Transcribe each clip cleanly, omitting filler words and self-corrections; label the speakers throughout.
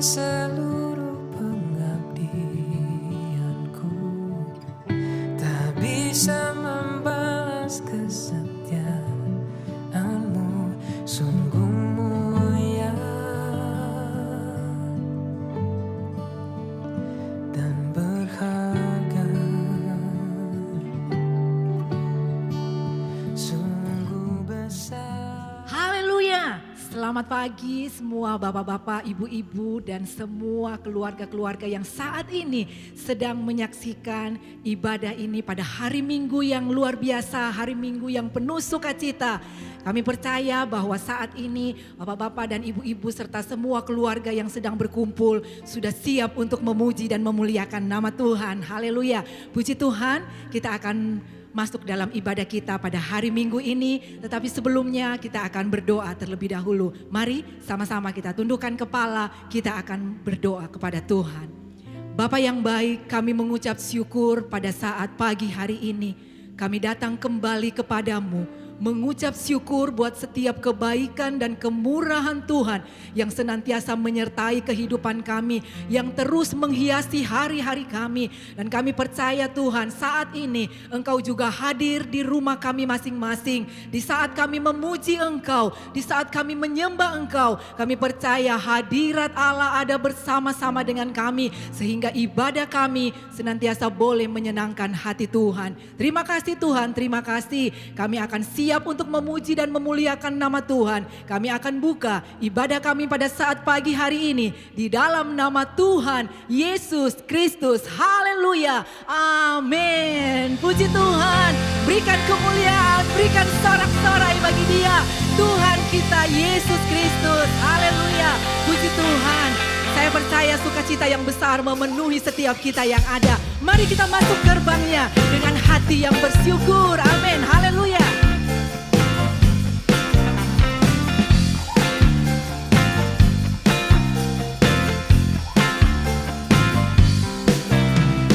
Speaker 1: seluruh pengabdianku, tak bisa membalas kesetiaanmu, sungguh mulia dan berharga, sungguh besar.
Speaker 2: Haleluya. Selamat pagi semua bapak-bapak, ibu-ibu dan semua keluarga-keluarga yang saat ini sedang menyaksikan ibadah ini pada hari Minggu yang luar biasa, hari Minggu yang penuh sukacita. Kami percaya bahwa saat ini bapak-bapak dan ibu-ibu serta semua keluarga yang sedang berkumpul sudah siap untuk memuji dan memuliakan nama Tuhan. Haleluya. Puji Tuhan, kita akan masuk dalam ibadah kita pada hari Minggu ini. Tetapi sebelumnya kita akan berdoa terlebih dahulu. Mari sama-sama kita tundukkan kepala, kita akan berdoa kepada Tuhan. Bapa yang baik, kami mengucap syukur pada saat pagi hari ini. Kami datang kembali kepadamu, mengucap syukur buat setiap kebaikan dan kemurahan Tuhan yang senantiasa menyertai kehidupan kami, yang terus menghiasi hari-hari kami. Dan kami percaya Tuhan, saat ini Engkau juga hadir di rumah kami masing-masing. Di saat kami memuji Engkau, di saat kami menyembah Engkau, kami percaya hadirat Allah ada bersama-sama dengan kami, sehingga ibadah kami senantiasa boleh menyenangkan hati Tuhan. Terima kasih Tuhan, terima kasih. Kami akan siap untuk memuji dan memuliakan nama Tuhan. Kami akan buka ibadah kami pada saat pagi hari ini di dalam nama Tuhan Yesus Kristus. Haleluya. Amin. Puji Tuhan. Berikan kemuliaan, berikan sorak-sorai bagi Dia, Tuhan kita Yesus Kristus. Haleluya. Puji Tuhan. Saya percaya sukacita yang besar memenuhi setiap kita yang ada. Mari kita masuk gerbangnya dengan hati yang bersyukur. Amin. Haleluya.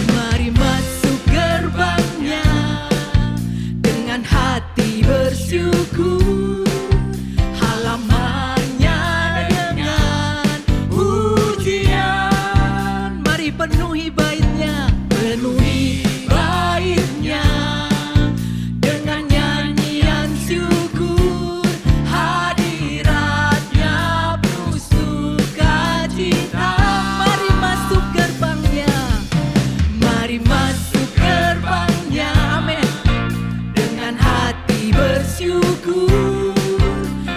Speaker 2: Mari masuk gerbangnya dengan hati bersyukur. Halamannya dengan pujian. Mari penuhi baitnya, penuhi baitnya dengan nyanyian syukur. Hadiratnya penuh sukacita. Mari masuk gerbangnya, mari masuk gerbangnya, amin, dengan hati bersyukur.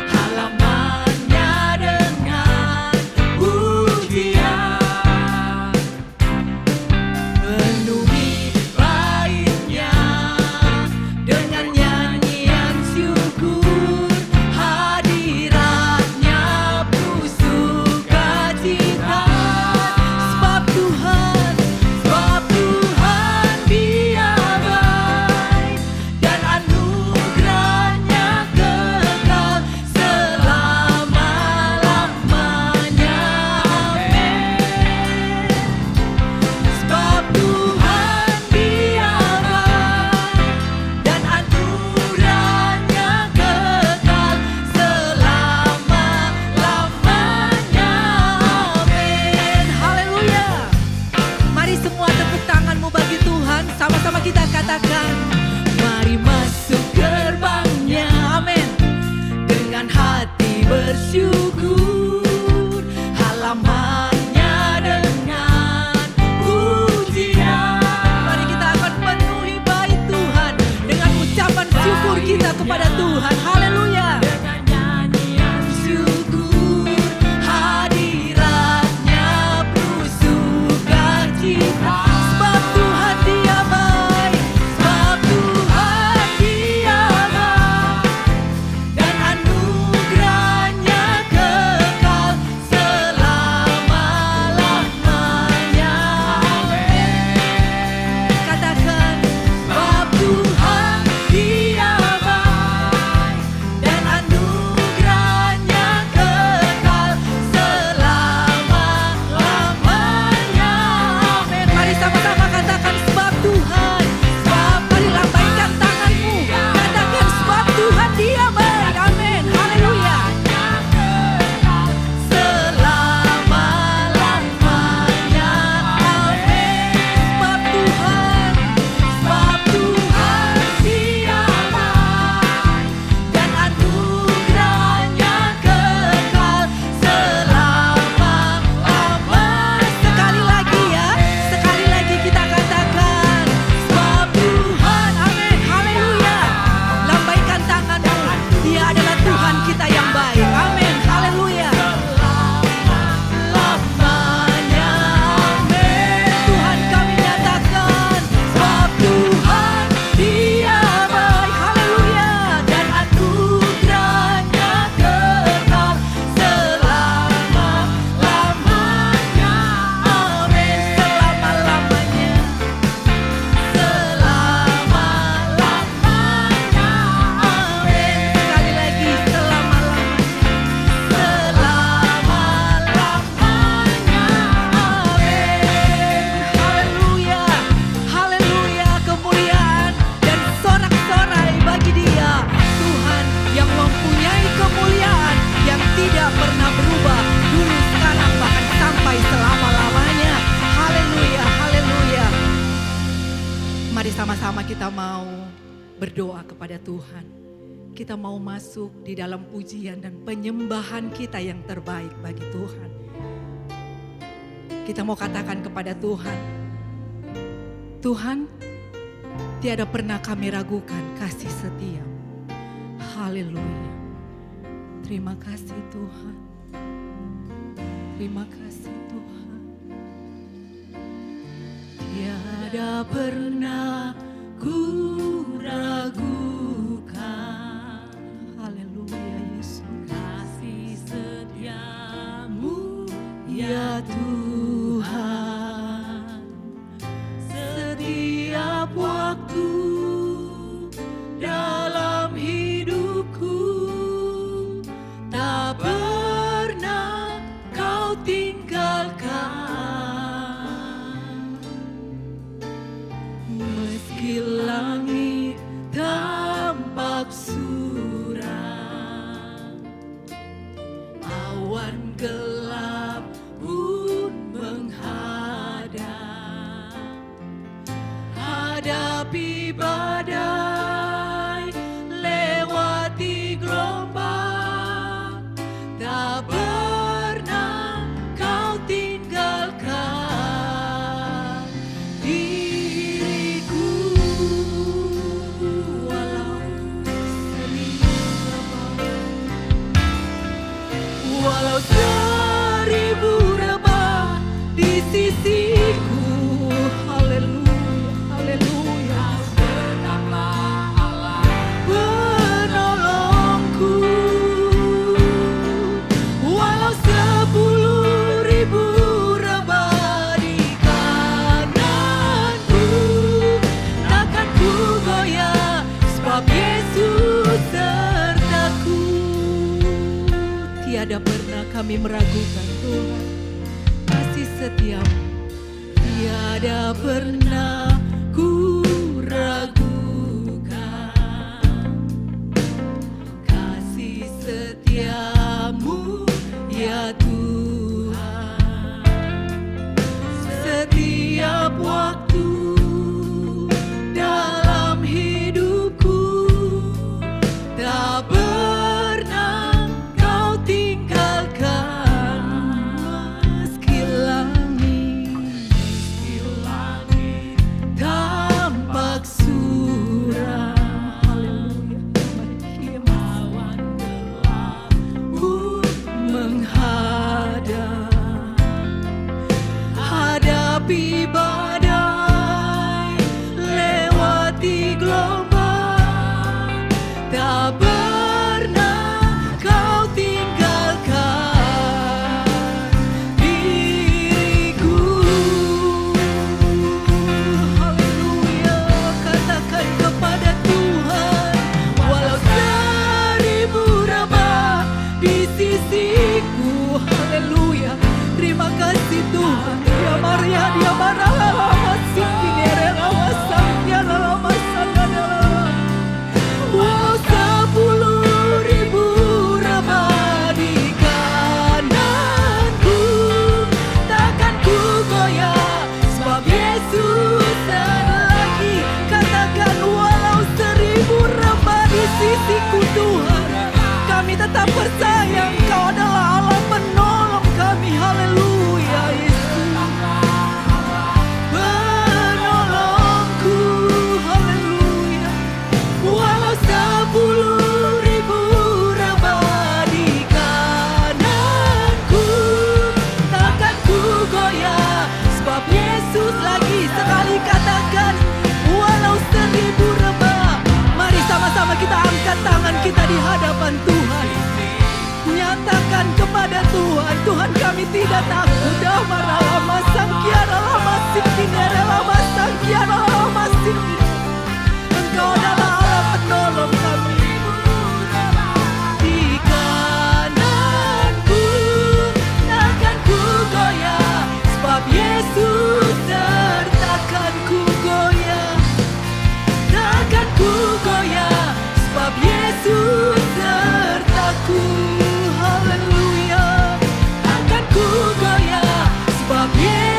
Speaker 2: Halamannya dengan pujian, penuhi baitnya dengan nyanyian syukur. Hadiratnya penuh sukacita. Sebab Tuhan Dia baik dan anugerahnya kekal selama-lamanya. Amin. Sebab Tuhan Dia baik dan anugerahnya kekal selama-lamanya. Amin. Haleluya. Mari semua tepuk tanganmu bagi Tuhan. Sama-sama kita katakan, mari masuk gerbangnya, amin, dengan hati bersyukur. Halamannya dengan pujian. Mari kita akan penuhi bait Tuhan dengan ucapan syukur kita kepada Tuhan. Haleluya. Dengan nyanyian syukur. Hadiratnya penuh sukacita. Sebab Tuhan Dia baik, sebab Tuhan Dia baik dan anugerahnya kekal Mari sama-sama kita mau berdoa kepada Tuhan. Kita mau masuk di dalam pujian dan penyembahan kita yang terbaik bagi Tuhan. Kita mau katakan kepada Tuhan, Tuhan, tiada pernah kami ragukan kasih setia. Haleluya. Terima kasih Tuhan. Terima kasih Tuhan. Tiada pernah ku ragukan. Haleluya Yesus. Kasih setiamu ya Tuhan. Setiap waktu dalam hidupku tak pernah kau tinggalkan. Meski langit tampak suram, awan gelap pun menghadap, hadapi badai, lewati gelombang, tak pernah kau tinggalkan diriku. Walau seribu rebah di sisiku, haleluya, haleluya. Tetaplah Allah penolongku. Walau 10.000 rebah di kananku, takkan ku goyah, sebab Yesus sertaku. Tiada pernah kami meragukan Tuhan kasih setiamu. Tiada pernah ku ragukan kasih setiamu ya Tuhan. Setiap waktu dalam hidupku tak pernah kau tinggalkan. Meski langit tampak suram, haleluya, awan gelap pun menghadap, hadapi badai, lewati gelombang, tak pernah kau tinggalkan diriku. Haleluya, katakan kepada Tuhan, walau 1000 rebah di sisiku, haleluya. Terima kasih Tuhan. Dia Maria, dia marah, sinkinere lama sangya lama sangya. Walau 10.000 rebah di kananku, takkan ku goyah, sebab Yesus ada lagi. Katakan, walau 1000 rebah di sisiku Tuhan, kami tetap percaya Engkau adalah Allah penolong kami. Haleluya Yesus, penolongku, haleluya. Walau 10.000 rebah di kananku, takkan ku goyah, sebab Yesus lagi. Sekali katakan, walau 1000 rebah. Mari sama-sama kita angkat tangan kita di hadapan Tuhan. Nyatakan kepada Tuhan, Tuhan kami tidak takut. Damara lama sangkiara lama sinkinere lama sangkiara lama sinkinere. Engkau adalah Allah penolong kami. Di kananku takkan ku goyah, sebab Yesus sertakan ku goyah. Takkan ku goyah, sebab Yesus sertaku. Haleluya, takkan ku goyah, sebab Yesus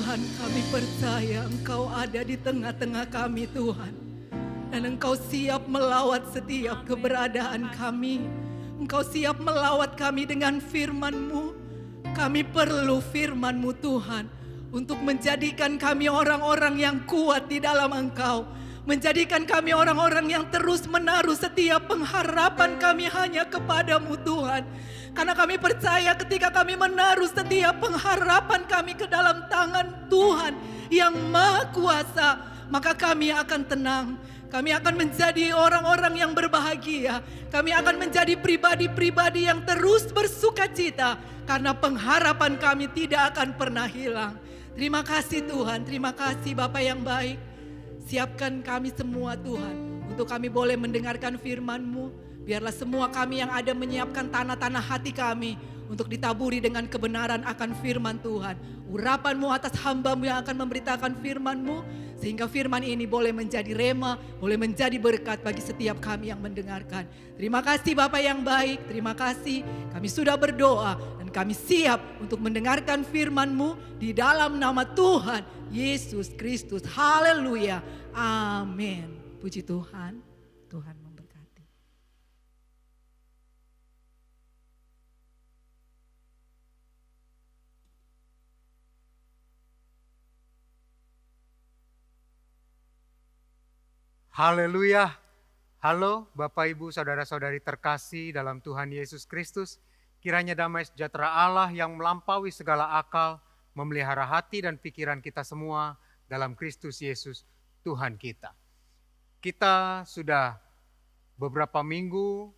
Speaker 2: Tuhan, kami percaya Engkau ada di tengah-tengah kami Tuhan. Dan Engkau siap melawat setiap keberadaan kami. Engkau siap melawat kami dengan firman-Mu. Kami perlu firman-Mu Tuhan, untuk menjadikan kami orang-orang yang kuat di dalam Engkau. Menjadikan kami orang-orang yang terus menaruh setiap pengharapan kami hanya kepadamu Tuhan. Karena kami percaya ketika kami menaruh setiap pengharapan kami ke dalam tangan Tuhan yang Maha Kuasa, maka kami akan tenang. Kami akan menjadi orang-orang yang berbahagia. Kami akan menjadi pribadi-pribadi yang terus bersuka cita. Karena pengharapan kami tidak akan pernah hilang. Terima kasih Tuhan, terima kasih Bapa yang baik. Siapkan kami semua Tuhan, untuk kami boleh mendengarkan firman-Mu. Biarlah semua kami yang ada menyiapkan tanah-tanah hati kami untuk ditaburi dengan kebenaran akan firman Tuhan. Urapan-Mu atas hamba-Mu yang akan memberitakan firman-Mu, sehingga firman ini boleh menjadi rema, boleh menjadi berkat bagi setiap kami yang mendengarkan. Terima kasih Bapa yang baik, terima kasih. Kami sudah berdoa dan kami siap untuk mendengarkan firman-Mu di dalam nama Tuhan Yesus Kristus. Haleluya. Amin. Puji Tuhan. Tuhan memberkati.
Speaker 3: Haleluya. Halo Bapak Ibu Saudara-saudari terkasih dalam Tuhan Yesus Kristus. Kiranya damai sejahtera Allah yang melampaui segala akal memelihara hati dan pikiran kita semua dalam Kristus Yesus Tuhan kita. Kita sudah beberapa minggu,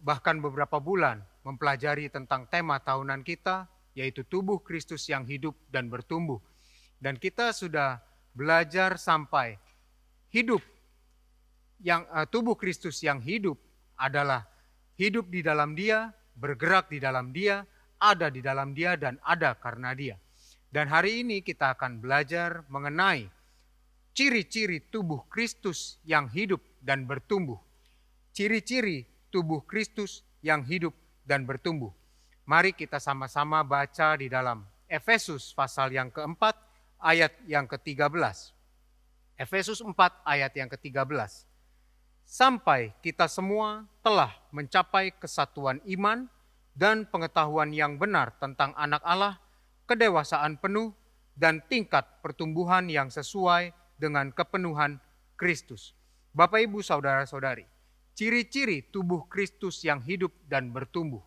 Speaker 3: bahkan beberapa bulan mempelajari tentang tema tahunan kita, yaitu tubuh Kristus yang hidup dan bertumbuh. Dan kita sudah belajar sampai tubuh Kristus yang hidup adalah hidup di dalam Dia, bergerak di dalam Dia, ada di dalam Dia, dan ada karena Dia. Dan hari ini kita akan belajar mengenai ciri-ciri tubuh Kristus yang hidup dan bertumbuh. Ciri-ciri tubuh Kristus yang hidup dan bertumbuh. Mari kita sama-sama baca di dalam Efesus pasal yang keempat ayat yang ke-13. Efesus 4 ayat yang ke-13. Sampai kita semua telah mencapai kesatuan iman dan pengetahuan yang benar tentang anak Allah, kedewasaan penuh, dan tingkat pertumbuhan yang sesuai dengan kepenuhan Kristus. Bapak Ibu Saudara-saudari, ciri-ciri tubuh Kristus yang hidup dan bertumbuh.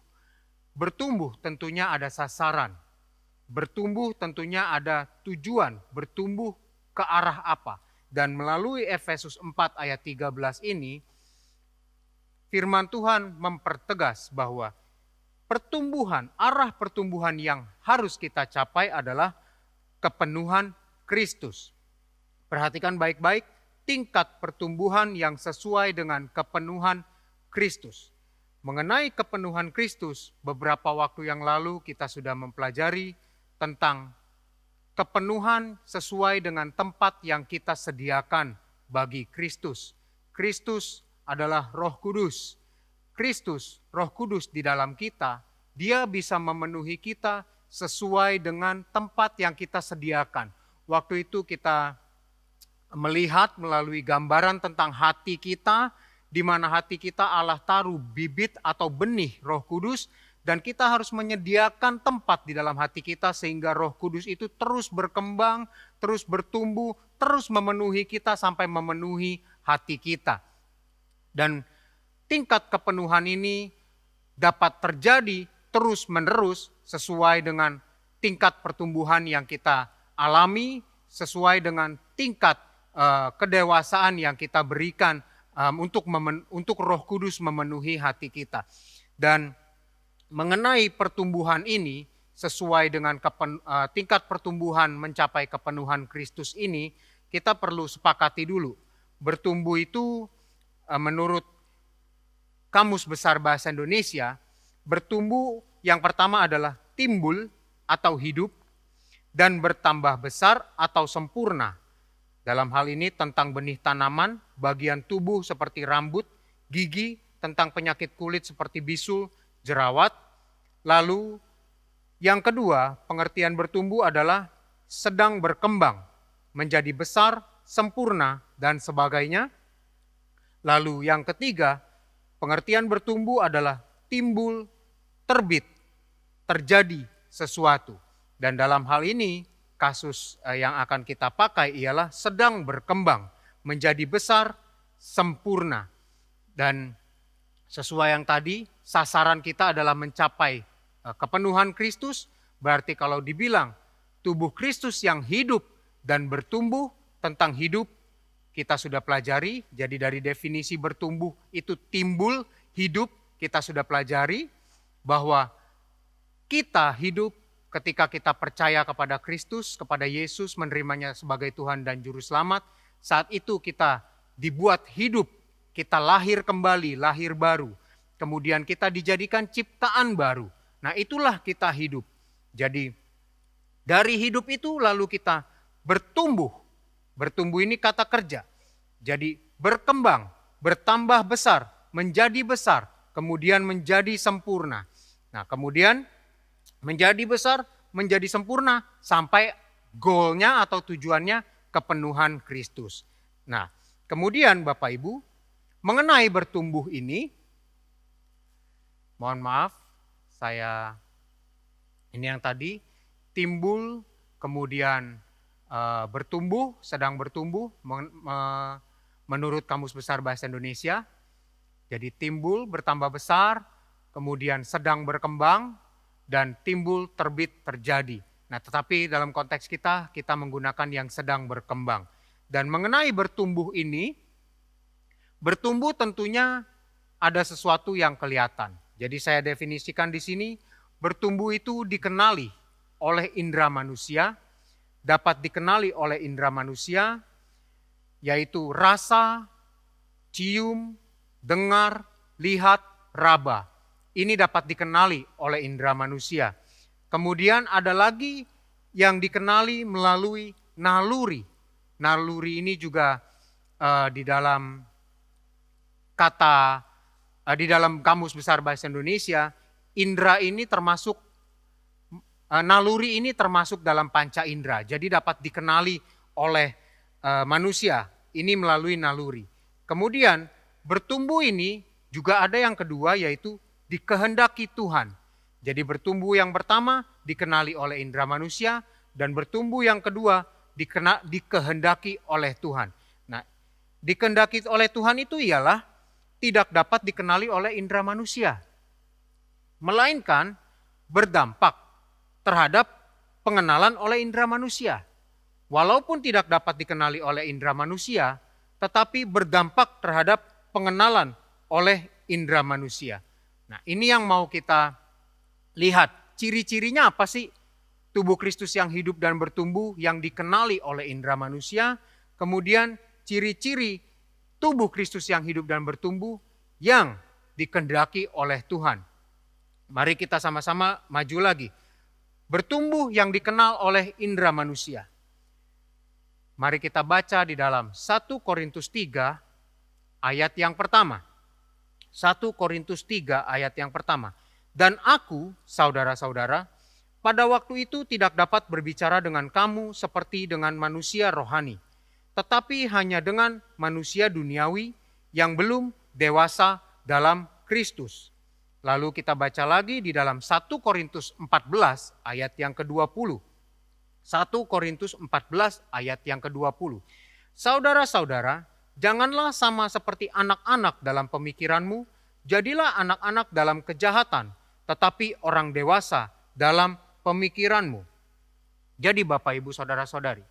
Speaker 3: Bertumbuh tentunya ada sasaran. Bertumbuh tentunya ada tujuan, bertumbuh ke arah apa. Dan melalui Efesus 4 ayat 13 ini, firman Tuhan mempertegas bahwa arah pertumbuhan yang harus kita capai adalah kepenuhan Kristus. Perhatikan baik-baik, tingkat pertumbuhan yang sesuai dengan kepenuhan Kristus. Mengenai kepenuhan Kristus, beberapa waktu yang lalu kita sudah mempelajari tentang kepenuhan sesuai dengan tempat yang kita sediakan bagi Kristus. Kristus adalah Roh Kudus. Kristus, Roh Kudus di dalam kita, Dia bisa memenuhi kita sesuai dengan tempat yang kita sediakan. Waktu itu kita melihat melalui gambaran tentang hati kita, di mana hati kita Allah taruh bibit atau benih Roh Kudus, dan kita harus menyediakan tempat di dalam hati kita sehingga Roh Kudus itu terus berkembang, terus bertumbuh, terus memenuhi kita sampai memenuhi hati kita. Dan tingkat kepenuhan ini dapat terjadi terus-menerus sesuai dengan tingkat pertumbuhan yang kita alami, sesuai dengan tingkat kedewasaan yang kita berikan untuk Roh Kudus memenuhi hati kita. Dan mengenai pertumbuhan ini, sesuai dengan tingkat pertumbuhan mencapai kepenuhan Kristus ini, kita perlu sepakati dulu. Bertumbuh itu menurut Kamus Besar Bahasa Indonesia, bertumbuh yang pertama adalah timbul atau hidup, dan bertambah besar atau sempurna. Dalam hal ini tentang benih tanaman, bagian tubuh seperti rambut, gigi, tentang penyakit kulit seperti bisul, jerawat. Lalu yang kedua, pengertian bertumbuh adalah sedang berkembang, menjadi besar, sempurna, dan sebagainya. Lalu yang ketiga, pengertian bertumbuh adalah timbul, terbit, terjadi sesuatu. Dan dalam hal ini, kasus yang akan kita pakai ialah sedang berkembang, menjadi besar, sempurna. Dan sesuai yang tadi, sasaran kita adalah mencapai kepenuhan Kristus. Berarti kalau dibilang tubuh Kristus yang hidup dan bertumbuh, tentang hidup kita sudah pelajari. Jadi dari definisi bertumbuh itu timbul, hidup kita sudah pelajari. Bahwa kita hidup ketika kita percaya kepada Kristus, kepada Yesus, menerimanya sebagai Tuhan dan Juru Selamat. Saat itu kita dibuat hidup, kita lahir kembali, lahir baru. Kemudian kita dijadikan ciptaan baru. Nah itulah kita hidup. Jadi dari hidup itu lalu kita bertumbuh. Bertumbuh ini kata kerja. Jadi berkembang, bertambah besar, kemudian menjadi sempurna. Nah kemudian menjadi besar, menjadi sempurna, sampai goalnya atau tujuannya kepenuhan Kristus. Nah kemudian Bapak Ibu, mengenai bertumbuh ini, mohon maaf, ini yang tadi, timbul, kemudian bertumbuh, sedang bertumbuh, menurut Kamus Besar Bahasa Indonesia. Jadi timbul, bertambah besar, kemudian sedang berkembang, dan timbul, terbit, terjadi. Nah tetapi dalam konteks kita menggunakan yang sedang berkembang. Dan mengenai bertumbuh ini, bertumbuh tentunya ada sesuatu yang kelihatan. Jadi saya definisikan di sini, bertumbuh itu dikenali oleh indera manusia, dapat dikenali oleh indera manusia, yaitu rasa, cium, dengar, lihat, raba. Ini dapat dikenali oleh indera manusia. Kemudian ada lagi yang dikenali melalui naluri. Naluri ini juga di dalam di dalam Kamus Besar Bahasa Indonesia, indera ini termasuk, naluri ini termasuk dalam panca indera. Jadi dapat dikenali oleh manusia, ini melalui naluri. Kemudian bertumbuh ini juga ada yang kedua, yaitu dikehendaki Tuhan. Jadi bertumbuh yang pertama dikenali oleh indera manusia, dan bertumbuh yang kedua dikehendaki oleh Tuhan. Nah, dikehendaki oleh Tuhan itu ialah tidak dapat dikenali oleh indera manusia, melainkan berdampak terhadap pengenalan oleh indera manusia. Walaupun tidak dapat dikenali oleh indera manusia, tetapi berdampak terhadap pengenalan oleh indera manusia. Nah ini yang mau kita lihat, ciri-cirinya apa sih tubuh Kristus yang hidup dan bertumbuh yang dikenali oleh indera manusia, kemudian ciri-ciri tubuh Kristus yang hidup dan bertumbuh yang dikehendaki oleh Tuhan. Mari kita sama-sama maju lagi. Bertumbuh yang dikenal oleh indera manusia. Mari kita baca di dalam 1 Korintus 3 ayat yang pertama. 1 Korintus 3 ayat yang pertama. Dan aku, saudara-saudara, pada waktu itu tidak dapat berbicara dengan kamu seperti dengan manusia rohani, tetapi hanya dengan manusia duniawi yang belum dewasa dalam Kristus. Lalu kita baca lagi di dalam 1 Korintus 14 ayat yang ke-20. 1 Korintus 14 ayat yang ke-20. Saudara-saudara, janganlah sama seperti anak-anak dalam pemikiranmu, jadilah anak-anak dalam kejahatan, tetapi orang dewasa dalam pemikiranmu. Jadi Bapak Ibu Saudara-saudari,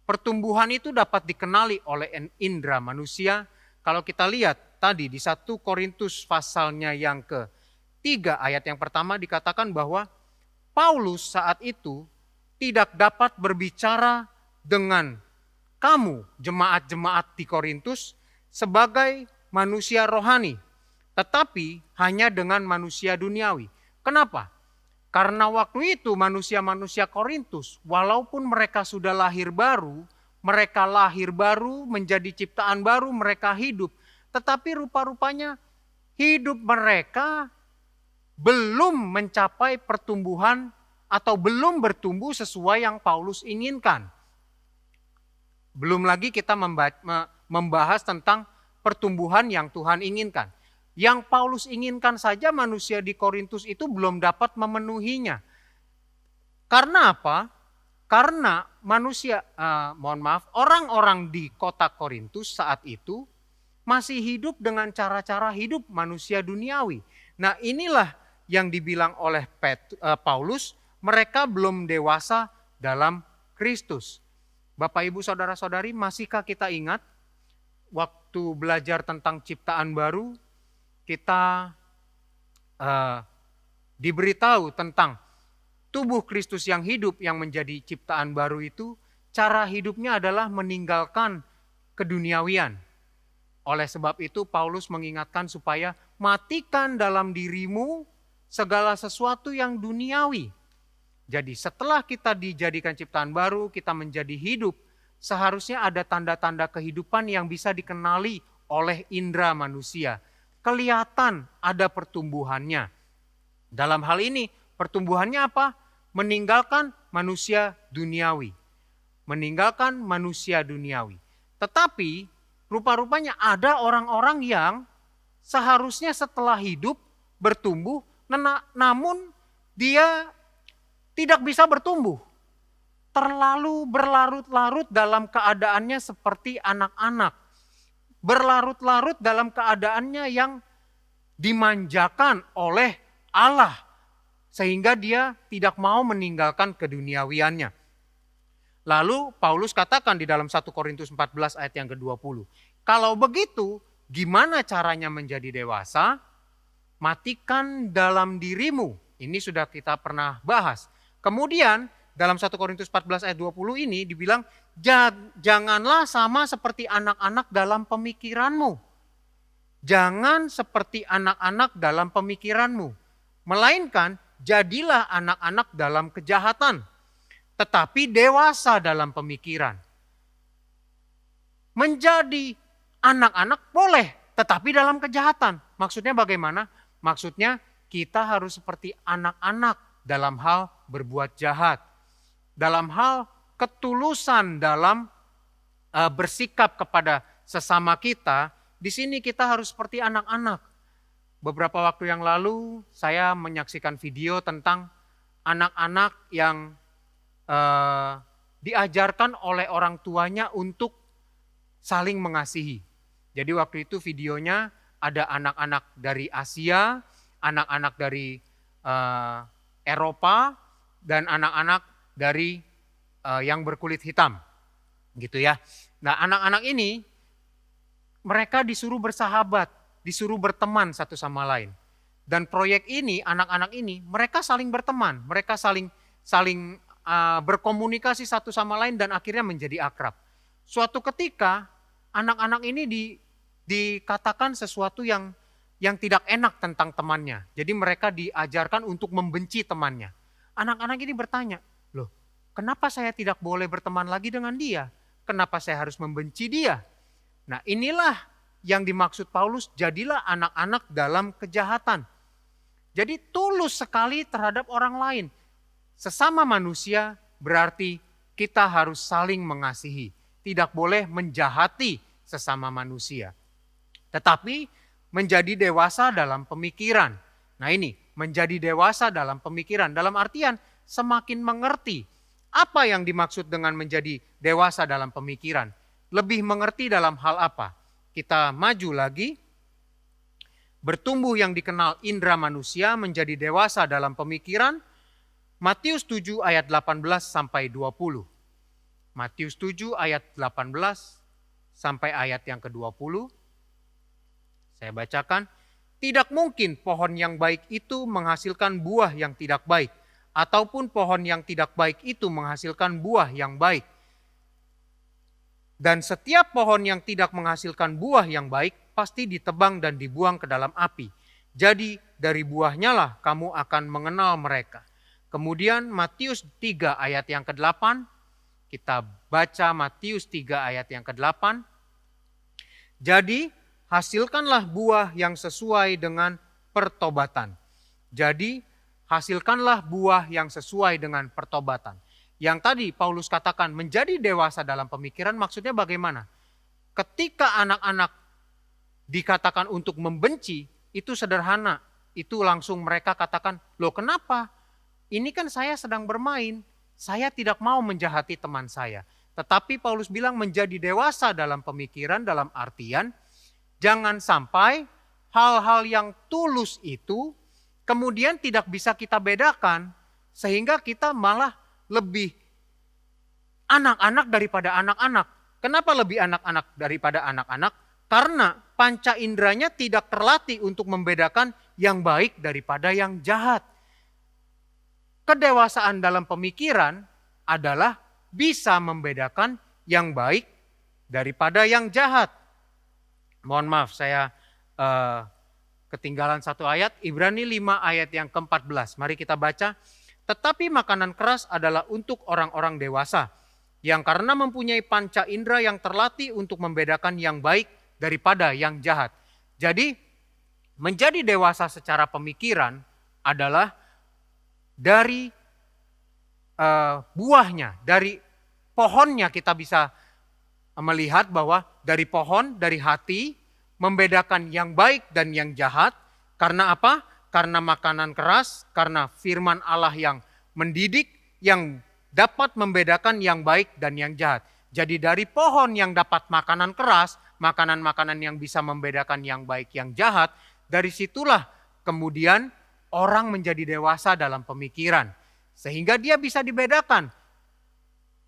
Speaker 3: pertumbuhan itu dapat dikenali oleh indera manusia. Kalau kita lihat tadi di 1 Korintus pasalnya yang ke-3 ayat yang pertama dikatakan bahwa Paulus saat itu tidak dapat berbicara dengan kamu jemaat-jemaat di Korintus sebagai manusia rohani, tetapi hanya dengan manusia duniawi. Kenapa? Karena waktu itu manusia-manusia Korintus, walaupun mereka sudah lahir baru menjadi ciptaan baru, mereka hidup, tetapi rupa-rupanya hidup mereka belum mencapai pertumbuhan atau belum bertumbuh sesuai yang Paulus inginkan. Belum lagi kita membahas tentang pertumbuhan yang Tuhan inginkan. Yang Paulus inginkan saja manusia di Korintus itu belum dapat memenuhinya. Karena apa? Karena orang-orang di kota Korintus saat itu masih hidup dengan cara-cara hidup manusia duniawi. Nah, inilah yang dibilang oleh Paulus, mereka belum dewasa dalam Kristus. Bapak, Ibu, Saudara-saudari, masihkah kita ingat waktu belajar tentang ciptaan baru, kita diberitahu tentang tubuh Kristus yang hidup yang menjadi ciptaan baru itu, cara hidupnya adalah meninggalkan keduniawian. Oleh sebab itu Paulus mengingatkan supaya matikan dalam dirimu segala sesuatu yang duniawi. Jadi setelah kita dijadikan ciptaan baru, kita menjadi hidup, seharusnya ada tanda-tanda kehidupan yang bisa dikenali oleh indera manusia. Kelihatan ada pertumbuhannya. Dalam hal ini pertumbuhannya apa? Meninggalkan manusia duniawi. Meninggalkan manusia duniawi. Tetapi rupa-rupanya ada orang-orang yang seharusnya setelah hidup bertumbuh, namun dia tidak bisa bertumbuh. Terlalu berlarut-larut dalam keadaannya seperti anak-anak. Berlarut-larut dalam keadaannya yang dimanjakan oleh Allah. Sehingga dia tidak mau meninggalkan keduniawiannya. Lalu Paulus katakan di dalam 1 Korintus 14 ayat yang ke-20. Kalau begitu, gimana caranya menjadi dewasa? Matikan dalam dirimu. Ini sudah kita pernah bahas. Kemudian dalam 1 Korintus 14 ayat 20 ini dibilang, janganlah sama seperti anak-anak dalam pemikiranmu. Jangan seperti anak-anak dalam pemikiranmu. Melainkan jadilah anak-anak dalam kejahatan, tetapi dewasa dalam pemikiran. Menjadi anak-anak boleh, tetapi dalam kejahatan. Maksudnya bagaimana? Maksudnya kita harus seperti anak-anak dalam hal berbuat jahat. Dalam hal ketulusan dalam bersikap kepada sesama kita, di sini kita harus seperti anak-anak. Beberapa waktu yang lalu saya menyaksikan video tentang anak-anak yang diajarkan oleh orang tuanya untuk saling mengasihi. Jadi waktu itu videonya ada anak-anak dari Asia, anak-anak dari Eropa, dan anak-anak dari yang berkulit hitam. Gitu ya. Nah, anak-anak ini mereka disuruh bersahabat, disuruh berteman satu sama lain. Dan proyek ini, anak-anak ini, mereka saling berteman, mereka saling berkomunikasi satu sama lain dan akhirnya menjadi akrab. Suatu ketika anak-anak ini dikatakan sesuatu yang tidak enak tentang temannya. Jadi mereka diajarkan untuk membenci temannya. Anak-anak ini bertanya, loh kenapa saya tidak boleh berteman lagi dengan dia? Kenapa saya harus membenci dia? Nah, inilah yang dimaksud Paulus, jadilah anak-anak dalam kejahatan. Jadi tulus sekali terhadap orang lain. Sesama manusia berarti kita harus saling mengasihi. Tidak boleh menjahati sesama manusia. Tetapi menjadi dewasa dalam pemikiran. Nah ini, menjadi dewasa dalam pemikiran. Dalam artian semakin mengerti apa yang dimaksud dengan menjadi dewasa dalam pemikiran. Lebih mengerti dalam hal apa? Kita maju lagi. Bertumbuh yang dikenal indera manusia menjadi dewasa dalam pemikiran. Matius 7 ayat 18 sampai 20. Matius 7 ayat 18 sampai ayat yang ke-20. Saya bacakan. Tidak mungkin pohon yang baik itu menghasilkan buah yang tidak baik, ataupun pohon yang tidak baik itu menghasilkan buah yang baik. Dan setiap pohon yang tidak menghasilkan buah yang baik pasti ditebang dan dibuang ke dalam api. Jadi dari buahnya lah kamu akan mengenal mereka. Kemudian Matius 3 ayat yang ke-8, kita baca Matius 3 ayat yang ke-8. Jadi hasilkanlah buah yang sesuai dengan pertobatan. Jadi hasilkanlah buah yang sesuai dengan pertobatan. Yang tadi Paulus katakan menjadi dewasa dalam pemikiran maksudnya bagaimana? Ketika anak-anak dikatakan untuk membenci, itu sederhana. Itu langsung mereka katakan, loh kenapa? Ini kan saya sedang bermain, saya tidak mau menjahati teman saya. Tetapi Paulus bilang menjadi dewasa dalam pemikiran, dalam artian jangan sampai hal-hal yang tulus itu kemudian tidak bisa kita bedakan, sehingga kita malah lebih anak-anak daripada anak-anak. Kenapa lebih anak-anak daripada anak-anak? Karena panca inderanya tidak terlatih untuk membedakan yang baik daripada yang jahat. Kedewasaan dalam pemikiran adalah bisa membedakan yang baik daripada yang jahat. Mohon maaf, saya ketinggalan satu ayat, Ibrani 5 ayat yang ke-14. Mari kita baca. Tetapi makanan keras adalah untuk orang-orang dewasa, yang karena mempunyai panca indera yang terlatih untuk membedakan yang baik daripada yang jahat. Jadi menjadi dewasa secara pemikiran adalah dari buahnya, dari pohonnya kita bisa melihat bahwa dari pohon, dari hati, membedakan yang baik dan yang jahat. Karena apa? Karena makanan keras, karena firman Allah yang mendidik, yang dapat membedakan yang baik dan yang jahat. Jadi dari pohon yang dapat makanan keras, makanan-makanan yang bisa membedakan yang baik, yang jahat, dari situlah kemudian orang menjadi dewasa dalam pemikiran. Sehingga dia bisa dibedakan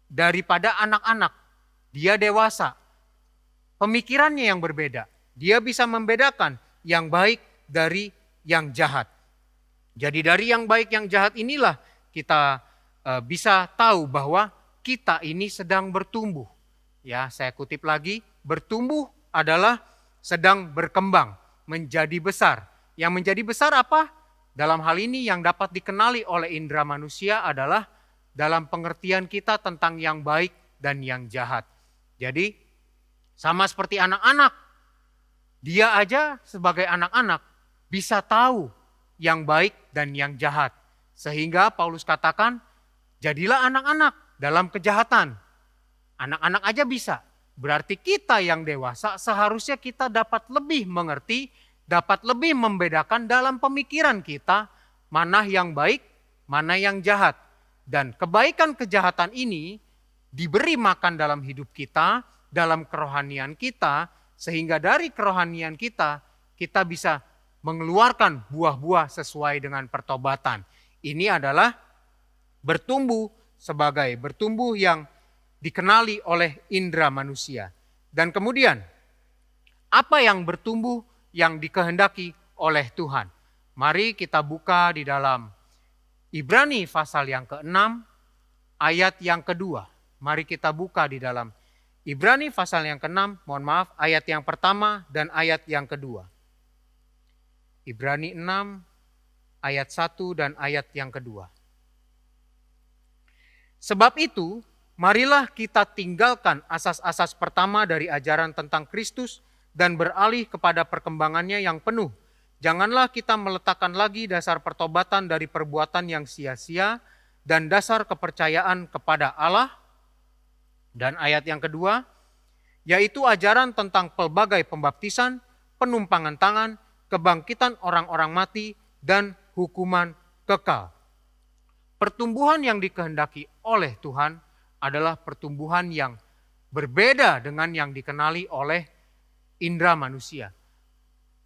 Speaker 3: daripada anak-anak. Dia dewasa, pemikirannya yang berbeda. Dia bisa membedakan yang baik dari yang jahat. Jadi dari yang baik yang jahat inilah kita bisa tahu bahwa kita ini sedang bertumbuh. Ya, saya kutip lagi, bertumbuh adalah sedang berkembang, menjadi besar. Yang menjadi besar apa? Dalam hal ini yang dapat dikenali oleh indera manusia adalah dalam pengertian kita tentang yang baik dan yang jahat. Jadi sama seperti anak-anak, dia aja sebagai anak-anak bisa tahu yang baik dan yang jahat. Sehingga Paulus katakan, jadilah anak-anak dalam kejahatan. Anak-anak aja bisa. Berarti kita yang dewasa seharusnya kita dapat lebih mengerti, dapat lebih membedakan dalam pemikiran kita mana yang baik, mana yang jahat. Dan kebaikan kejahatan ini diberi makan dalam hidup kita, dalam kerohanian kita, sehingga dari kerohanian kita, kita bisa mengeluarkan buah-buah sesuai dengan pertobatan. Ini adalah bertumbuh sebagai bertumbuh yang dikenali oleh indera manusia. Dan kemudian, apa yang bertumbuh yang dikehendaki oleh Tuhan? Mari kita buka di dalam Ibrani pasal yang ke-6, ayat yang kedua. Mari kita buka di dalam Ibrani pasal yang ke-6, mohon maaf, ayat yang pertama dan ayat yang kedua. Ibrani 6, ayat 1 dan ayat yang kedua. Sebab itu, marilah kita tinggalkan asas-asas pertama dari ajaran tentang Kristus dan beralih kepada perkembangannya yang penuh. Janganlah kita meletakkan lagi dasar pertobatan dari perbuatan yang sia-sia dan dasar kepercayaan kepada Allah. Dan ayat yang kedua, yaitu ajaran tentang pelbagai pembaptisan, penumpangan tangan, kebangkitan orang-orang mati, dan hukuman kekal. Pertumbuhan yang dikehendaki oleh Tuhan adalah pertumbuhan yang berbeda dengan yang dikenali oleh indera manusia.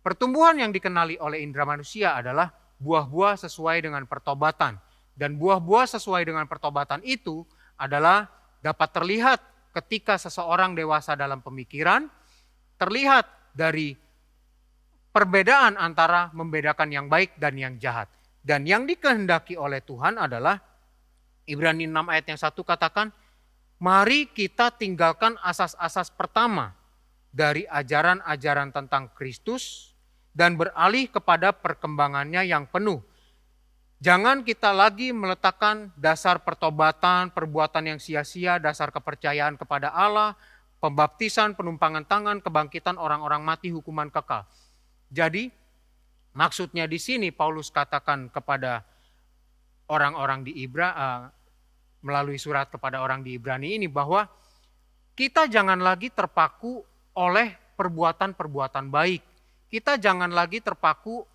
Speaker 3: Pertumbuhan yang dikenali oleh indera manusia adalah buah-buah sesuai dengan pertobatan. Dan buah-buah sesuai dengan pertobatan itu adalah dapat terlihat ketika seseorang dewasa dalam pemikiran, terlihat dari perbedaan antara membedakan yang baik dan yang jahat. Dan yang dikehendaki oleh Tuhan adalah, Ibrani 6 ayat yang 1 katakan, mari kita tinggalkan asas-asas pertama dari ajaran-ajaran tentang Kristus dan beralih kepada perkembangannya yang penuh. Jangan kita lagi meletakkan dasar pertobatan, perbuatan yang sia-sia, dasar kepercayaan kepada Allah, pembaptisan, penumpangan tangan, kebangkitan orang-orang mati, hukuman kekal. Jadi maksudnya di sini Paulus katakan kepada orang-orang di melalui surat kepada orang di Ibrani ini, bahwa kita jangan lagi terpaku oleh perbuatan-perbuatan baik. Kita jangan lagi terpaku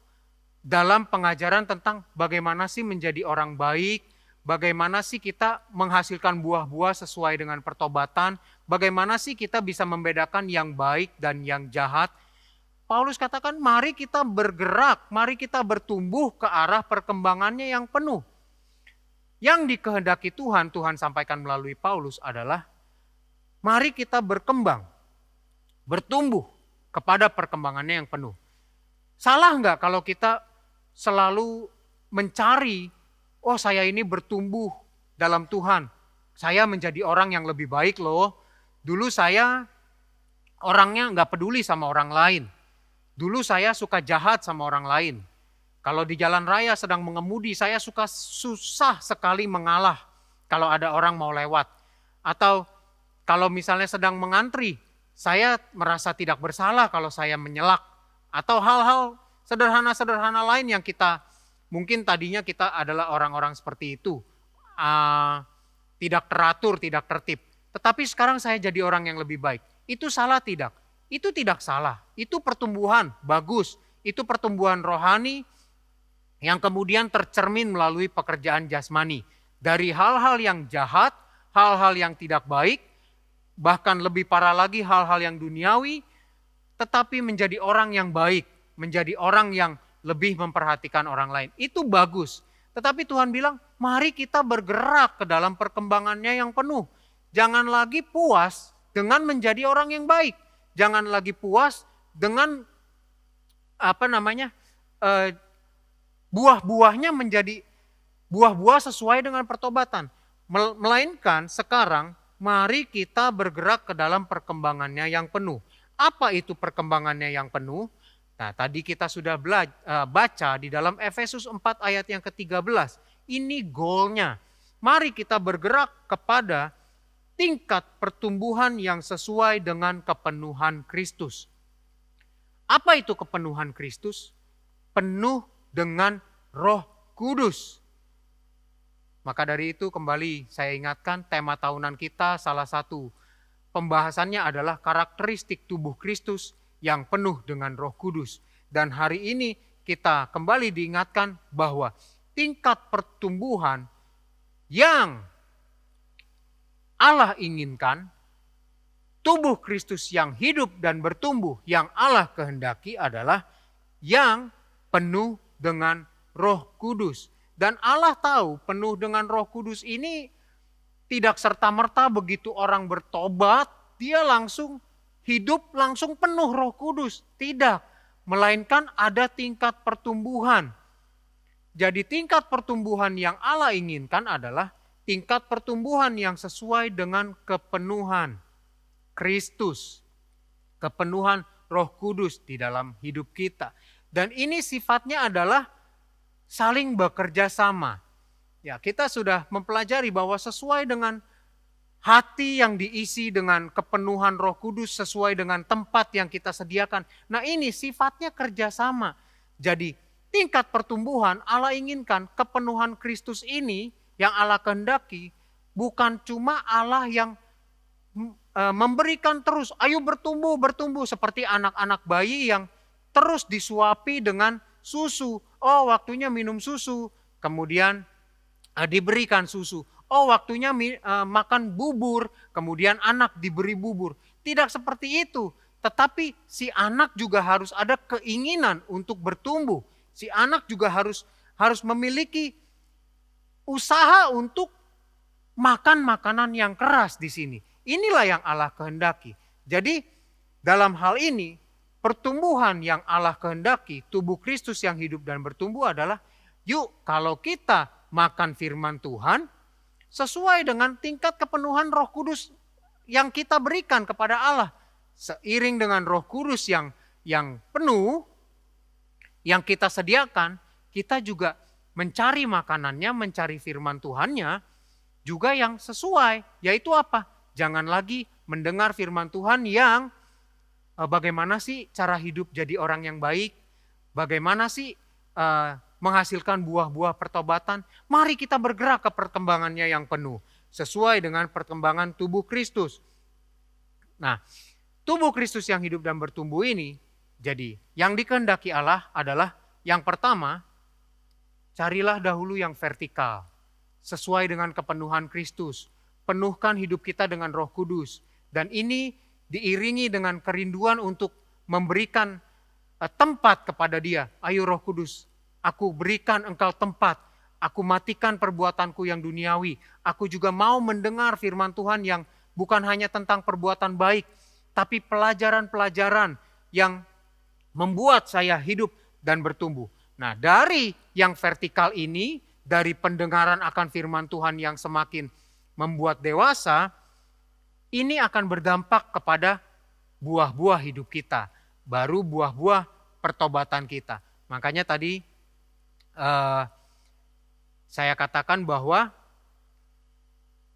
Speaker 3: dalam pengajaran tentang bagaimana sih menjadi orang baik, bagaimana sih kita menghasilkan buah-buah sesuai dengan pertobatan, bagaimana sih kita bisa membedakan yang baik dan yang jahat. Paulus katakan mari kita bergerak, mari kita bertumbuh ke arah perkembangannya yang penuh. Yang dikehendaki Tuhan, Tuhan sampaikan melalui Paulus adalah mari kita berkembang, bertumbuh kepada perkembangannya yang penuh. Salah enggak kalau kita selalu mencari, oh saya ini bertumbuh dalam Tuhan, saya menjadi orang yang lebih baik loh. Dulu saya orangnya enggak peduli sama orang lain. Dulu saya suka jahat sama orang lain. Kalau di jalan raya sedang mengemudi, saya susah sekali mengalah kalau ada orang mau lewat. Atau kalau misalnya sedang mengantri, saya merasa tidak bersalah kalau saya menyelak. Atau hal-hal sederhana-sederhana lain yang kita, mungkin tadinya kita adalah orang-orang seperti itu. Tidak teratur, tidak tertib. Tetapi sekarang saya jadi orang yang lebih baik. Itu salah tidak? Itu tidak salah. Itu pertumbuhan, bagus. Itu pertumbuhan rohani yang kemudian tercermin melalui pekerjaan jasmani. Dari hal-hal yang jahat, hal-hal yang tidak baik, bahkan lebih parah lagi hal-hal yang duniawi, tetapi menjadi orang yang baik, menjadi orang yang lebih memperhatikan orang lain. Itu bagus. Tetapi Tuhan bilang, mari kita bergerak ke dalam perkembangannya yang penuh. Jangan lagi puas dengan menjadi orang yang baik. Jangan lagi puas dengan buah-buahnya menjadi buah-buah sesuai dengan pertobatan. Melainkan sekarang mari kita bergerak ke dalam perkembangannya yang penuh. Apa itu perkembangannya yang penuh? Nah, tadi kita sudah baca di dalam Efesus 4 ayat yang ke-13. Ini goalnya. Mari kita bergerak kepada tingkat pertumbuhan yang sesuai dengan kepenuhan Kristus. Apa itu kepenuhan Kristus? Penuh dengan Roh Kudus. Maka dari itu kembali saya ingatkan tema tahunan kita, salah satu pembahasannya adalah karakteristik tubuh Kristus yang penuh dengan Roh Kudus. Dan hari ini kita kembali diingatkan bahwa tingkat pertumbuhan yang Allah inginkan, tubuh Kristus yang hidup dan bertumbuh yang Allah kehendaki adalah yang penuh dengan Roh Kudus. Dan Allah tahu penuh dengan Roh Kudus ini tidak serta-merta begitu orang bertobat, dia langsung hidup langsung penuh Roh Kudus. Tidak, melainkan ada tingkat pertumbuhan. Jadi tingkat pertumbuhan yang Allah inginkan adalah tingkat pertumbuhan yang sesuai dengan kepenuhan Kristus. Kepenuhan Roh Kudus di dalam hidup kita. Dan ini sifatnya adalah saling bekerja sama. Ya, kita sudah mempelajari bahwa sesuai dengan hati yang diisi dengan kepenuhan Roh Kudus, sesuai dengan tempat yang kita sediakan. Nah, ini sifatnya kerjasama. Jadi tingkat pertumbuhan Allah inginkan kepenuhan Kristus ini yang Allah kehendaki, bukan cuma Allah yang memberikan terus, ayo bertumbuh seperti anak-anak bayi yang terus disuapi dengan susu. Oh, waktunya minum susu, kemudian diberikan susu. Oh, waktunya makan bubur, kemudian anak diberi bubur. Tidak seperti itu, tetapi si anak juga harus ada keinginan untuk bertumbuh. Si anak juga harus memiliki usaha untuk makan makanan yang keras di sini. Inilah yang Allah kehendaki. Jadi dalam hal ini pertumbuhan yang Allah kehendaki, tubuh Kristus yang hidup dan bertumbuh adalah, yuk kalau kita makan firman Tuhan sesuai dengan tingkat kepenuhan Roh Kudus yang kita berikan kepada Allah. Seiring dengan Roh Kudus yang penuh, yang kita sediakan, kita juga mencari makanannya, mencari firman Tuhannya juga yang sesuai. Yaitu apa? Jangan lagi mendengar firman Tuhan yang bagaimana sih cara hidup jadi orang yang baik, bagaimana sih menghasilkan buah-buah pertobatan, mari kita bergerak ke perkembangannya yang penuh. Sesuai dengan perkembangan tubuh Kristus. Nah, tubuh Kristus yang hidup dan bertumbuh ini, jadi yang dikehendaki Allah adalah yang pertama, carilah dahulu yang vertikal. Sesuai dengan kepenuhan Kristus. Penuhkan hidup kita dengan Roh Kudus. Dan ini diiringi dengan kerinduan untuk memberikan tempat kepada Dia. Ayo Roh Kudus, aku berikan Engkau tempat. Aku matikan perbuatanku yang duniawi. Aku juga mau mendengar firman Tuhan yang bukan hanya tentang perbuatan baik, tapi pelajaran-pelajaran yang membuat saya hidup dan bertumbuh. Nah, dari yang vertikal ini, dari pendengaran akan firman Tuhan yang semakin membuat dewasa, ini akan berdampak kepada buah-buah hidup kita, baru buah-buah pertobatan kita. Makanya tadi saya katakan bahwa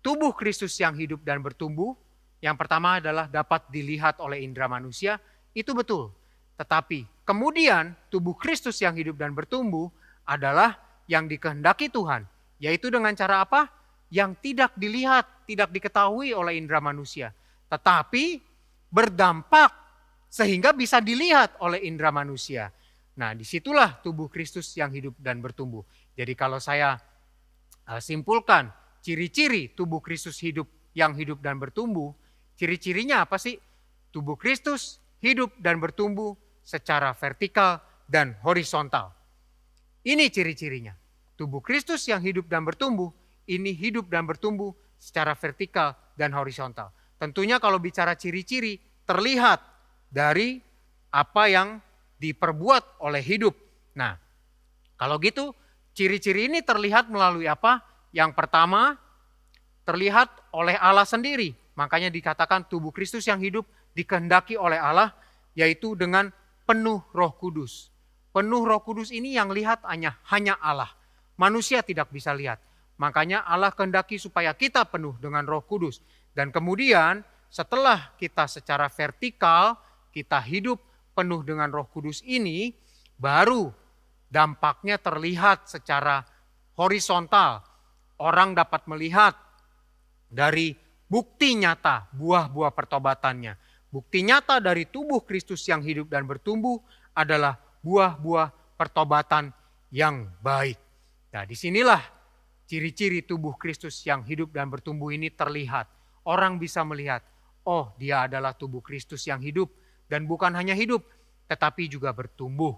Speaker 3: tubuh Kristus yang hidup dan bertumbuh, yang pertama adalah dapat dilihat oleh indera manusia, itu betul. Tetapi kemudian tubuh Kristus yang hidup dan bertumbuh adalah yang dikehendaki Tuhan. Yaitu dengan cara apa? Yang tidak dilihat, tidak diketahui oleh indera manusia. Tetapi berdampak sehingga bisa dilihat oleh indera manusia. Nah, disitulah tubuh Kristus yang hidup dan bertumbuh. Jadi kalau saya simpulkan ciri-ciri tubuh Kristus yang hidup dan bertumbuh, ciri-cirinya apa sih? Tubuh Kristus hidup dan bertumbuh secara vertikal dan horizontal. Ini ciri-cirinya. Tubuh Kristus yang hidup dan bertumbuh, ini hidup dan bertumbuh secara vertikal dan horizontal. Tentunya kalau bicara ciri-ciri, terlihat dari apa yang diperbuat oleh hidup. Nah, kalau gitu, ciri-ciri ini terlihat melalui apa? Yang pertama, terlihat oleh Allah sendiri. Makanya dikatakan tubuh Kristus yang hidup dikehendaki oleh Allah, yaitu dengan penuh Roh Kudus. Penuh Roh Kudus ini yang lihat hanya Allah. Manusia tidak bisa lihat. Makanya Allah kehendaki supaya kita penuh dengan Roh Kudus. Dan kemudian setelah kita secara vertikal, kita hidup penuh dengan Roh Kudus ini, baru dampaknya terlihat secara horizontal. Orang dapat melihat dari bukti nyata buah-buah pertobatannya. Bukti nyata dari tubuh Kristus yang hidup dan bertumbuh adalah buah-buah pertobatan yang baik. Nah, disinilah ciri-ciri tubuh Kristus yang hidup dan bertumbuh ini terlihat. Orang bisa melihat, oh dia adalah tubuh Kristus yang hidup. Dan bukan hanya hidup, tetapi juga bertumbuh.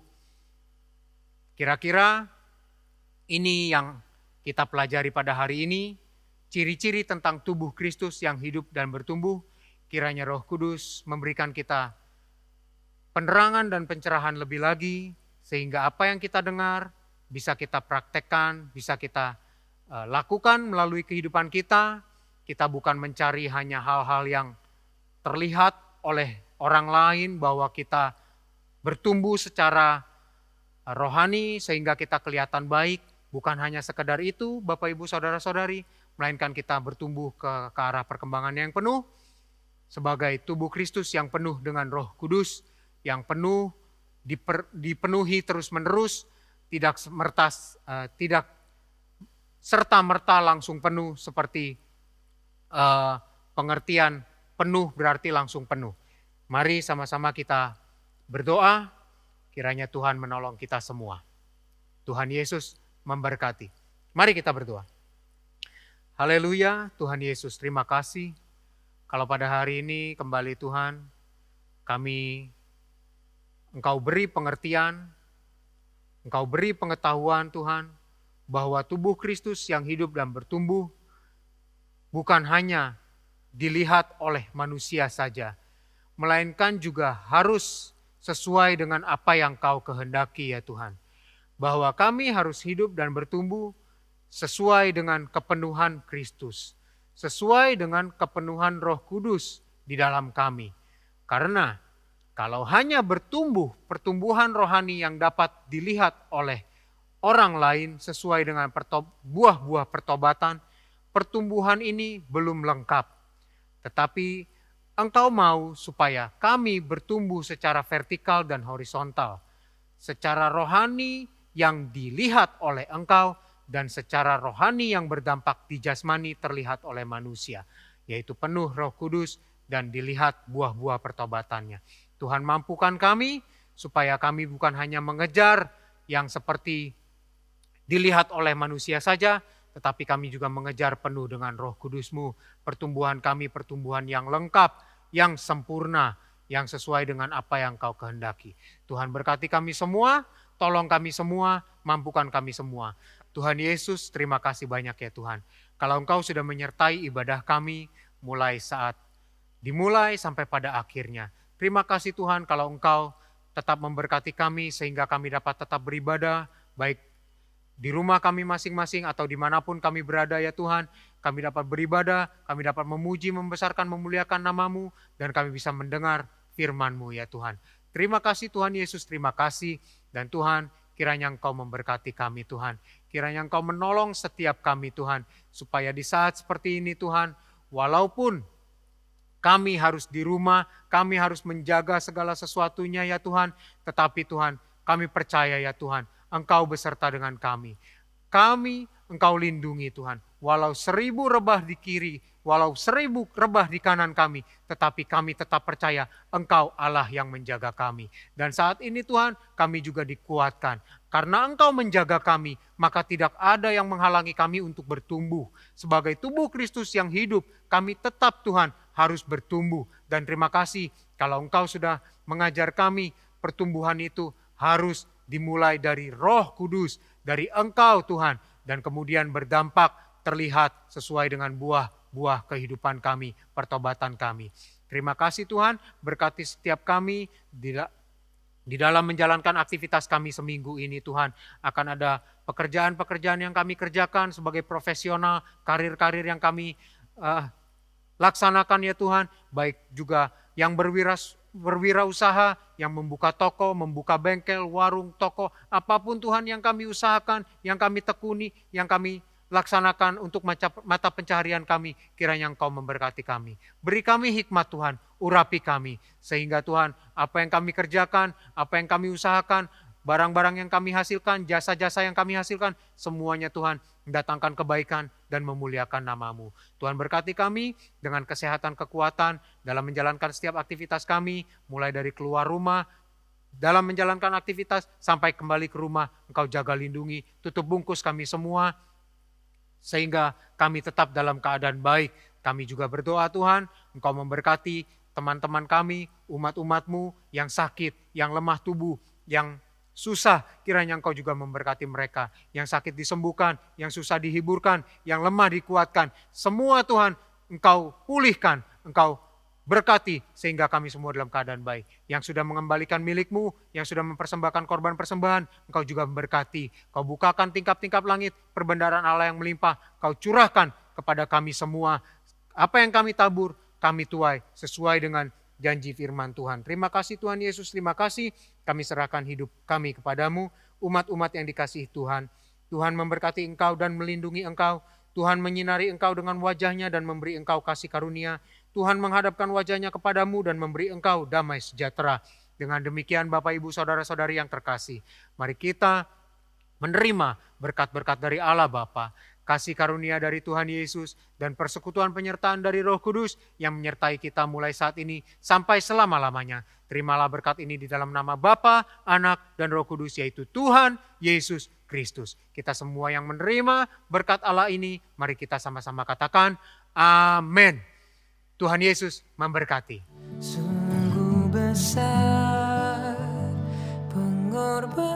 Speaker 3: Kira-kira ini yang kita pelajari pada hari ini, ciri-ciri tentang tubuh Kristus yang hidup dan bertumbuh. Kiranya Roh Kudus memberikan kita penerangan dan pencerahan lebih lagi, sehingga apa yang kita dengar bisa kita praktekkan, bisa kita lakukan melalui kehidupan kita. Kita bukan mencari hanya hal-hal yang terlihat oleh orang lain bahwa kita bertumbuh secara rohani sehingga kita kelihatan baik. Bukan hanya sekedar itu Bapak Ibu Saudara-saudari, melainkan kita bertumbuh ke arah perkembangan yang penuh sebagai tubuh Kristus yang penuh dengan Roh Kudus, yang penuh dipenuhi terus-menerus, tidak serta-merta langsung penuh seperti pengertian penuh berarti langsung penuh. Mari sama-sama kita berdoa, kiranya Tuhan menolong kita semua. Tuhan Yesus memberkati. Mari kita berdoa. Haleluya, Tuhan Yesus terima kasih. Kalau pada hari ini kembali Tuhan, Engkau beri pengertian, Engkau beri pengetahuan Tuhan, bahwa tubuh Kristus yang hidup dan bertumbuh bukan hanya dilihat oleh manusia saja, melainkan juga harus sesuai dengan apa yang Kau kehendaki ya Tuhan. Bahwa kami harus hidup dan bertumbuh sesuai dengan kepenuhan Kristus, sesuai dengan kepenuhan Roh Kudus di dalam kami. Karena kalau hanya bertumbuh pertumbuhan rohani yang dapat dilihat oleh orang lain sesuai dengan buah-buah pertobatan, pertumbuhan ini belum lengkap. Tetapi Engkau mau supaya kami bertumbuh secara vertikal dan horizontal. Secara rohani yang dilihat oleh engkau dan secara rohani yang berdampak di jasmani terlihat oleh manusia, yaitu penuh Roh Kudus dan dilihat buah-buah pertobatannya. Tuhan mampukan kami supaya kami bukan hanya mengejar yang seperti dilihat oleh manusia saja, tetapi kami juga mengejar penuh dengan Roh Kudus-Mu. Pertumbuhan kami pertumbuhan yang lengkap, yang sempurna, yang sesuai dengan apa yang Kau kehendaki. Tuhan berkati kami semua, tolong kami semua, mampukan kami semua. Tuhan Yesus, terima kasih banyak ya Tuhan. Kalau Engkau sudah menyertai ibadah kami mulai saat dimulai sampai pada akhirnya. Terima kasih Tuhan kalau Engkau tetap memberkati kami sehingga kami dapat tetap beribadah, baik di rumah kami masing-masing atau dimanapun kami berada ya Tuhan. Kami dapat beribadah, kami dapat memuji, membesarkan, memuliakan nama-Mu, dan kami bisa mendengar firman-Mu ya Tuhan. Terima kasih Tuhan Yesus, terima kasih. Dan Tuhan, kiranya Engkau memberkati kami Tuhan. Kiranya Engkau menolong setiap kami Tuhan. Supaya di saat seperti ini Tuhan, walaupun kami harus di rumah, kami harus menjaga segala sesuatunya ya Tuhan. Tetapi Tuhan, kami percaya ya Tuhan, Engkau beserta dengan kami. Engkau lindungi Tuhan. Walau 1000 rebah di kiri, walau 1000 rebah di kanan kami, tetapi kami tetap percaya Engkau Allah yang menjaga kami. Dan saat ini Tuhan, kami juga dikuatkan. Karena Engkau menjaga kami, maka tidak ada yang menghalangi kami untuk bertumbuh. Sebagai tubuh Kristus yang hidup, kami tetap Tuhan harus bertumbuh. Dan terima kasih kalau Engkau sudah mengajar kami, pertumbuhan itu harus dimulai dari Roh Kudus, dari Engkau Tuhan, dan kemudian berdampak terlihat sesuai dengan buah-buah kehidupan kami, pertobatan kami. Terima kasih Tuhan, berkati setiap kami di dalam menjalankan aktivitas kami seminggu ini Tuhan. Akan ada pekerjaan-pekerjaan yang kami kerjakan sebagai profesional, karir-karir yang kami laksanakan ya Tuhan. Baik juga yang berwirausaha, yang membuka toko, membuka bengkel, warung, toko. Apapun Tuhan yang kami usahakan, yang kami tekuni, yang kami laksanakan untuk mata pencaharian kami, kiranya Engkau memberkati kami. Beri kami hikmat Tuhan, urapi kami. Sehingga Tuhan, apa yang kami kerjakan, apa yang kami usahakan, barang-barang yang kami hasilkan, jasa-jasa yang kami hasilkan, semuanya Tuhan mendatangkan kebaikan dan memuliakan nama-Mu. Tuhan berkati kami dengan kesehatan, kekuatan dalam menjalankan setiap aktivitas kami, mulai dari keluar rumah, dalam menjalankan aktivitas sampai kembali ke rumah. Engkau jaga lindungi, tutup bungkus kami semua, sehingga kami tetap dalam keadaan baik. Kami juga berdoa Tuhan, Engkau memberkati teman-teman kami, umat-umat-Mu yang sakit, yang lemah tubuh, yang susah, kiranya Engkau juga memberkati mereka. Yang sakit disembuhkan, yang susah dihiburkan, yang lemah dikuatkan. Semua Tuhan Engkau pulihkan, Engkau berkati sehingga kami semua dalam keadaan baik. Yang sudah mengembalikan milik-Mu, yang sudah mempersembahkan korban persembahan, Engkau juga memberkati. Kau bukakan tingkap-tingkap langit, perbendaharaan Allah yang melimpah, Kau curahkan kepada kami semua. Apa yang kami tabur, kami tuai sesuai dengan janji firman Tuhan. Terima kasih Tuhan Yesus, terima kasih. Kami serahkan hidup kami kepadamu, umat-umat yang dikasihi Tuhan. Tuhan memberkati engkau dan melindungi engkau. Tuhan menyinari engkau dengan wajahnya dan memberi engkau kasih karunia. Tuhan menghadapkan wajahnya kepadamu dan memberi engkau damai sejahtera. Dengan demikian Bapak Ibu Saudara-saudari yang terkasih, mari kita menerima berkat-berkat dari Allah Bapa, kasih karunia dari Tuhan Yesus, dan persekutuan penyertaan dari Roh Kudus yang menyertai kita mulai saat ini sampai selama-lamanya. Terimalah berkat ini di dalam nama Bapa, Anak, dan Roh Kudus, yaitu Tuhan Yesus Kristus. Kita semua yang menerima berkat Allah ini, mari kita sama-sama katakan, amin. Tuhan Yesus memberkati.
Speaker 1: Sungguh besar pengorbanan